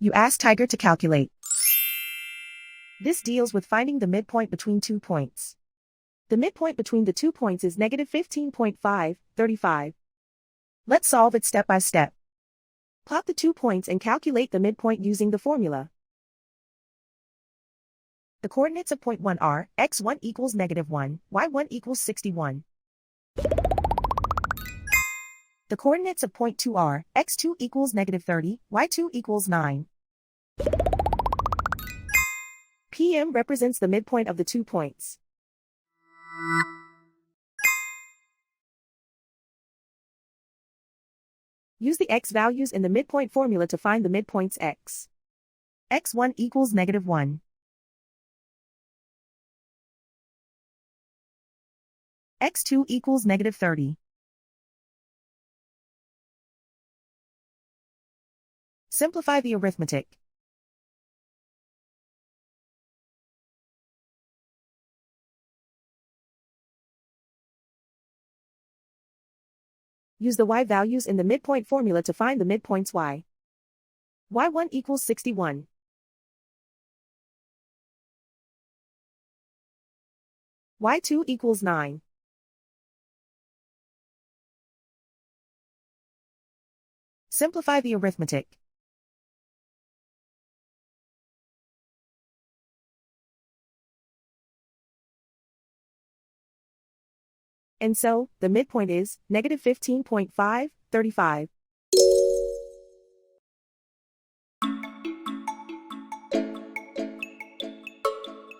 You ask Tiger to calculate. This deals with finding the midpoint between 2 points. The midpoint between the 2 points is negative 15.535. Let's solve it step by step. Plot the 2 points and calculate the midpoint using the formula. The coordinates of point 1 are x1 equals -1, y1 equals 61. The coordinates of point 2 are x2 equals -30, y2 equals 9. PM represents the midpoint of the 2 points. Use the x values in the midpoint formula to find the midpoints x. x1 equals -1. x2 equals -30. Simplify the arithmetic. Use the y values in the midpoint formula to find the midpoints y. y1 equals 61. y2 equals 9. Simplify the arithmetic. And so, the midpoint is -15.535.